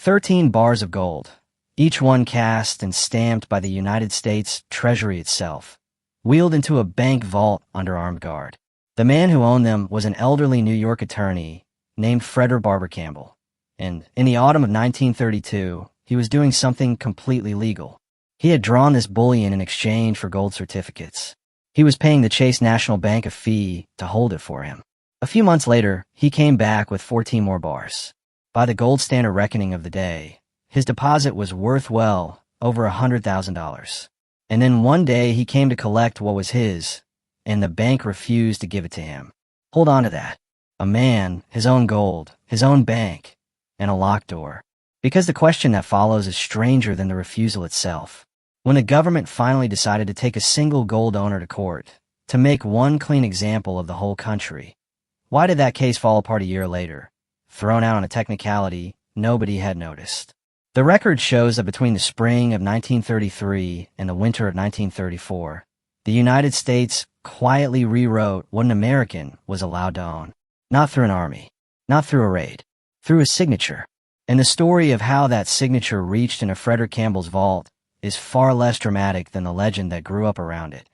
13 bars of gold, each one cast and stamped by the United States Treasury itself, wheeled into a bank vault under armed guard. The man who owned them was an elderly New York attorney named Frederick Barber Campbell, and in the autumn of 1932, he was doing something completely legal. He had drawn this bullion in exchange for gold certificates. He was paying the Chase National Bank a fee to hold it for him. A few months later, he came back with 14 more bars. By the gold standard reckoning of the day, his deposit was worth well over $100,000. And then one day he came to collect what was his, and the bank refused to give it to him. Hold on to that. A man, his own gold, his own bank, and a locked door. Because the question that follows is stranger than the refusal itself. When the government finally decided to take a single gold owner to court, to make one clean example of the whole country, why did that case fall apart a year later? Thrown out on a technicality nobody had noticed. The record shows that between the spring of 1933 and the winter of 1934, the United States quietly rewrote what an American was allowed to own. Not through an army, not through a raid, through a signature. And the story of how that signature reached into Frederick Campbell's vault is far less dramatic than the legend that grew up around it,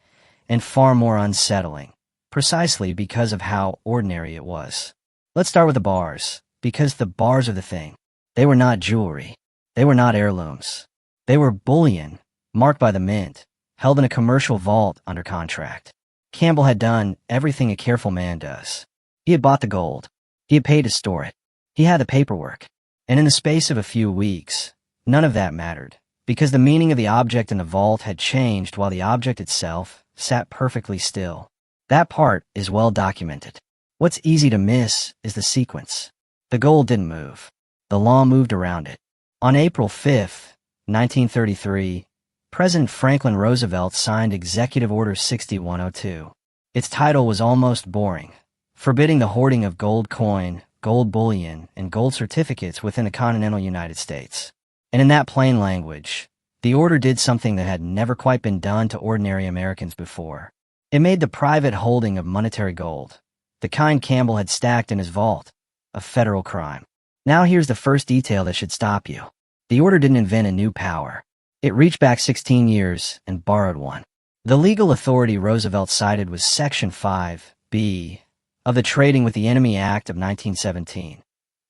and far more unsettling, precisely because of how ordinary it was. Let's start with the bars, because the bars are the thing. They were not jewelry. They were not heirlooms. They were bullion, marked by the mint, held in a commercial vault under contract. Campbell had done everything a careful man does. He had bought the gold. He had paid to store it. He had the paperwork. And in the space of a few weeks, none of that mattered, because the meaning of the object in the vault had changed while the object itself sat perfectly still. That part is well documented. What's easy to miss is the sequence. The gold didn't move. The law moved around it. On April 5, 1933, President Franklin Roosevelt signed Executive Order 6102. Its title was almost boring, forbidding the hoarding of gold coin, gold bullion, and gold certificates within the continental United States. And in that plain language, the order did something that had never quite been done to ordinary Americans before. It made the private holding of monetary gold, the kind Campbell had stacked in his vault, a federal crime. Now here's the first detail that should stop you. The order didn't invent a new power. It reached back 16 years and borrowed one. The legal authority Roosevelt cited was Section 5B of the Trading with the Enemy Act of 1917,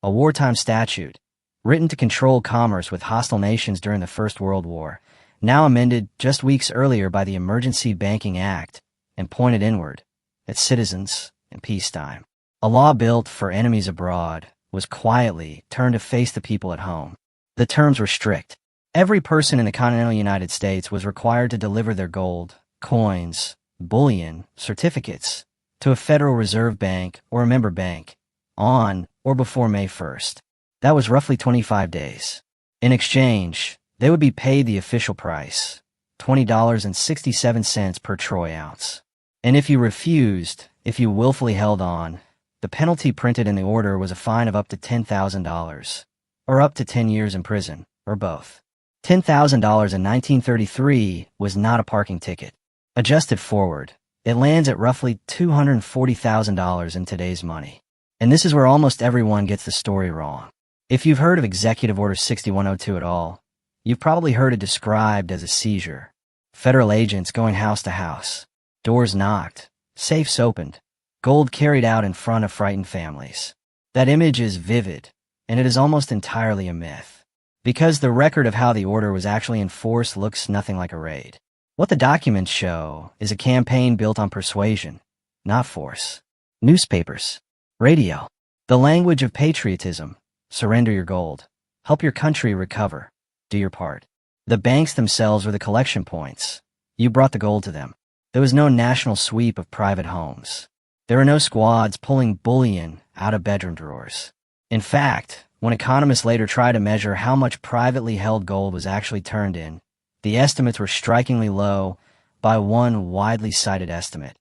a wartime statute written to control commerce with hostile nations during the First World War, now amended just weeks earlier by the Emergency Banking Act and pointed inward at citizens in peacetime. A law built for enemies abroad was quietly turned to face the people at home. The terms were strict. Every person in the continental United States was required to deliver their gold, coins, bullion, certificates to a Federal Reserve Bank or a member bank on or before May 1st. That was roughly 25 days. In exchange, they would be paid the official price, $20.67 per troy ounce. And if you refused, if you willfully held on, the penalty printed in the order was a fine of up to $10,000, or up to 10 years in prison, or both. $10,000 in 1933 was not a parking ticket. Adjusted forward, it lands at roughly $240,000 in today's money. And this is where almost everyone gets the story wrong. If you've heard of Executive Order 6102 at all, you've probably heard it described as a seizure. Federal agents going house to house, doors knocked, safes opened, gold carried out in front of frightened families. That image is vivid, and it is almost entirely a myth, because the record of how the order was actually enforced looks nothing like a raid. What the documents show is a campaign built on persuasion, not force. Newspapers, radio, the language of patriotism, surrender your gold, help your country recover, do your part. The banks themselves were the collection points. You brought the gold to them. There was no national sweep of private homes. There were no squads pulling bullion out of bedroom drawers. In fact, when economists later tried to measure how much privately held gold was actually turned in, the estimates were strikingly low by one widely cited estimate,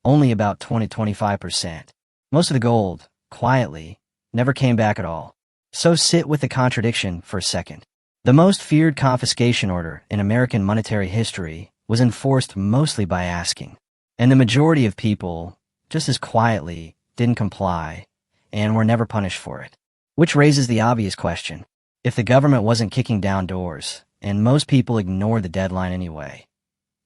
only about 20-25%. Most of the gold, quietly, never came back at all. So sit with the contradiction for a second. The most feared confiscation order in American monetary history was enforced mostly by asking, and the majority of people, just as quietly, didn't comply and were never punished for it. Which raises the obvious question. if the government wasn't kicking down doors, and most people ignored the deadline anyway,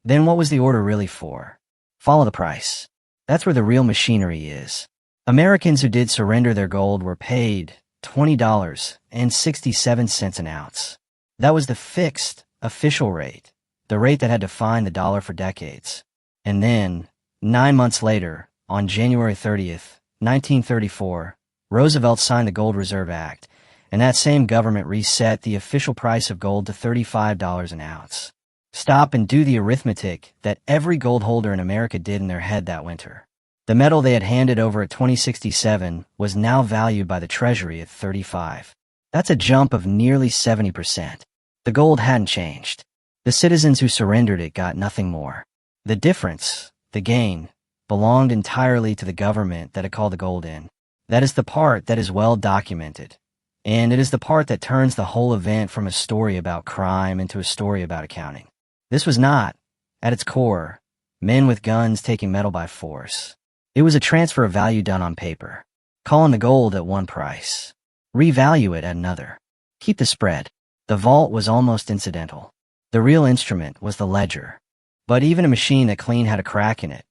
then what was the order really for? Follow the price. That's where the real machinery is. Americans who did surrender their gold were paid $20.67 an ounce. That was the fixed, official rate, the rate that had defined the dollar for decades. And then, 9 months later, on January 30th, 1934, Roosevelt signed the Gold Reserve Act, and that same government reset the official price of gold to $35 an ounce. Stop and do the arithmetic that every gold holder in America did in their head that winter. The metal they had handed over at $20.67 was now valued by the Treasury at $35. That's a jump of nearly 70%. The gold hadn't changed. The citizens who surrendered it got nothing more. The difference, the gain, belonged entirely to the government that had called the gold in. That is the part that is well documented. And it is the part that turns the whole event from a story about crime into a story about accounting. This was not, at its core, men with guns taking metal by force. It was a transfer of value done on paper. Call in the gold at one price. Revalue it at another. Keep the spread. The vault was almost incidental. The real instrument was the ledger. But even a machine that clean had a crack in it.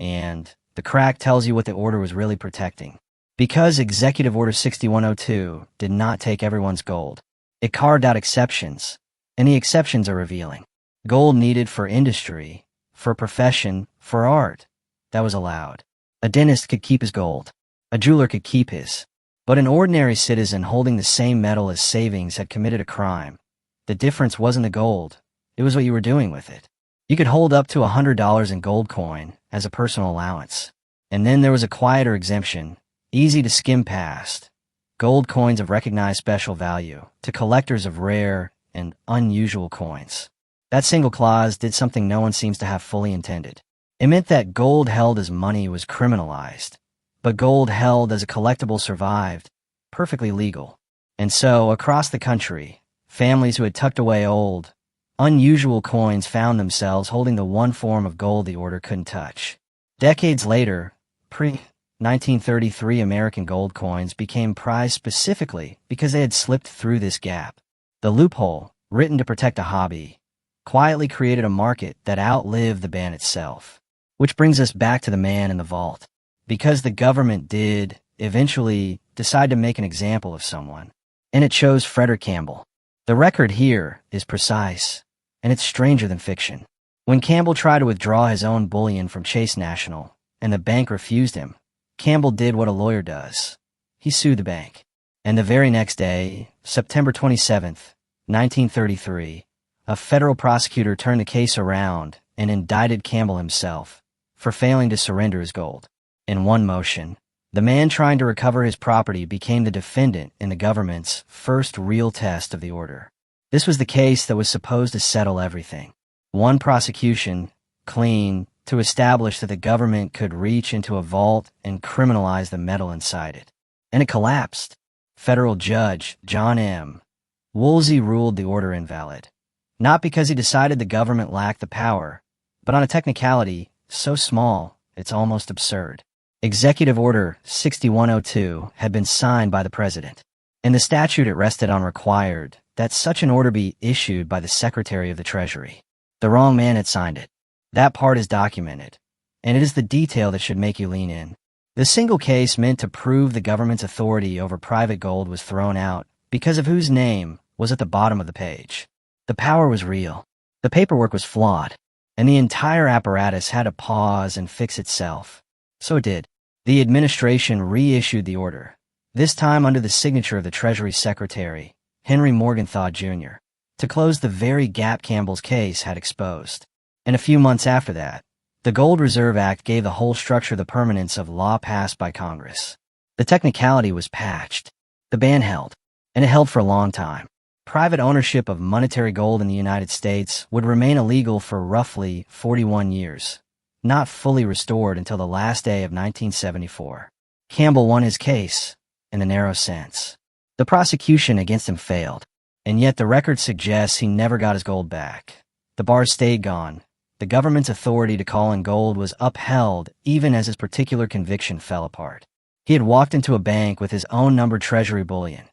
And the crack tells you what the order was really protecting. Because Executive Order 6102 did not take everyone's gold, it carved out exceptions, and the exceptions are revealing. Gold needed for industry, for profession, for art, that was allowed. A dentist could keep his gold. A jeweler could keep his. But an ordinary citizen holding the same metal as savings had committed a crime. The difference wasn't the gold, it was what you were doing with it. You could hold up to $100 in gold coin as a personal allowance. And then there was a quieter exemption, easy to skim past. Gold coins of recognized special value to collectors of rare and unusual coins. That single clause did something no one seems to have fully intended. It meant that gold held as money was criminalized, but gold held as a collectible survived, perfectly legal. And so, across the country, families who had tucked away old, unusual coins found themselves holding the one form of gold the order couldn't touch. Decades later, pre-1933 American gold coins became prized specifically because they had slipped through this gap. The loophole, written to protect a hobby, quietly created a market that outlived the ban itself. Which brings us back to the man in the vault. Because the government did, eventually, decide to make an example of someone. And it chose Frederick Campbell. The record here is precise, and it's stranger than fiction. When Campbell tried to withdraw his own bullion from Chase National, and the bank refused him, Campbell did what a lawyer does. He sued the bank. And the very next day, September 27th, 1933, a federal prosecutor turned the case around and indicted Campbell himself for failing to surrender his gold. In one motion, the man trying to recover his property became the defendant in the government's first real test of the order. This was the case that was supposed to settle everything. One prosecution, clean, to establish that the government could reach into a vault and criminalize the metal inside it. And it collapsed. Federal Judge John M. Woolsey ruled the order invalid. Not because he decided the government lacked the power, but on a technicality so small it's almost absurd. Executive Order 6102 had been signed by the President, and the statute it rested on required that such an order be issued by the Secretary of the Treasury. The wrong man had signed it. That part is documented, and it is the detail that should make you lean in. The single case meant to prove the government's authority over private gold was thrown out because of whose name was at the bottom of the page. The power was real. The paperwork was flawed, and the entire apparatus had to pause and fix itself. So it did. The administration reissued the order, this time under the signature of the Treasury Secretary, Henry Morgenthau, Jr., to close the very gap Campbell's case had exposed. And a few months after that, the Gold Reserve Act gave the whole structure the permanence of law passed by Congress. The technicality was patched. The ban held, and it held for a long time. Private ownership of monetary gold in the United States would remain illegal for roughly 41 years, not fully restored until the last day of 1974. Campbell won his case, in a narrow sense. The prosecution against him failed, and yet the record suggests he never got his gold back. The bars stayed gone. The government's authority to call in gold was upheld even as his particular conviction fell apart. He had walked into a bank with his own numbered Treasury bullion.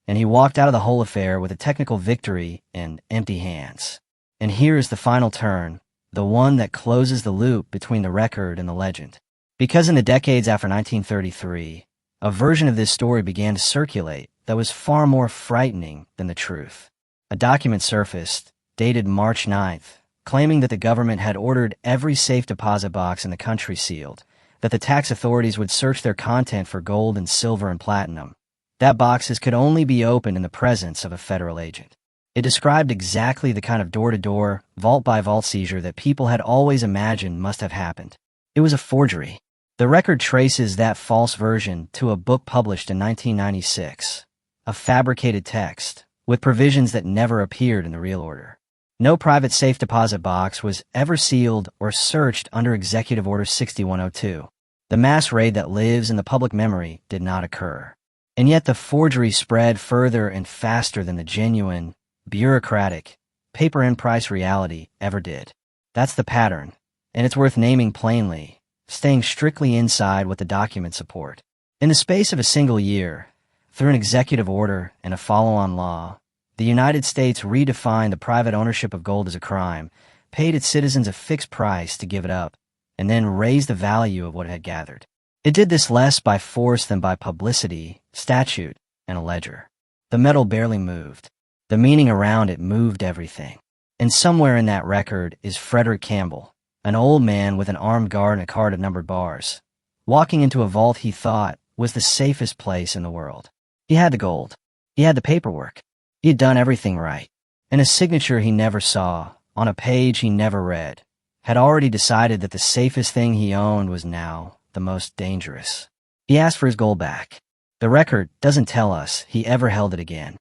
and he walked out of the whole affair with a technical victory and empty hands. And here is the final turn, the one that closes the loop between the record and the legend. Because in the decades after 1933, a version of this story began to circulate that was far more frightening than the truth. A document surfaced, dated March 9th, claiming that the government had ordered every safe deposit box in the country sealed, that the tax authorities would search their content for gold and silver and platinum, that boxes could only be opened in the presence of a federal agent. It described exactly the kind of door-to-door, vault-by-vault seizure that people had always imagined must have happened. It was a forgery. The record traces that false version to a book published in 1996, a fabricated text, with provisions that never appeared in the real order. No private safe deposit box was ever sealed or searched under Executive Order 6102. The mass raid that lives in the public memory did not occur. And yet the forgery spread further and faster than the genuine, bureaucratic, paper-and-price reality ever did. That's the pattern, and it's worth naming plainly, staying strictly inside what the documents support. In the space of a single year, through an executive order and a follow-on law, the United States redefined the private ownership of gold as a crime, paid its citizens a fixed price to give it up, and then raised the value of what it had gathered. It did this less by force than by publicity, statute, and a ledger. The metal barely moved. The meaning around it moved everything. And somewhere in that record is Frederick Campbell, an old man with an armed guard and a card of numbered bars, walking into a vault he thought was the safest place in the world. He had the gold. He had the paperwork. He had done everything right. And a signature he never saw, on a page he never read, had already decided that the safest thing he owned was now the most dangerous. He asked for his gold back. The record doesn't tell us he ever held it again.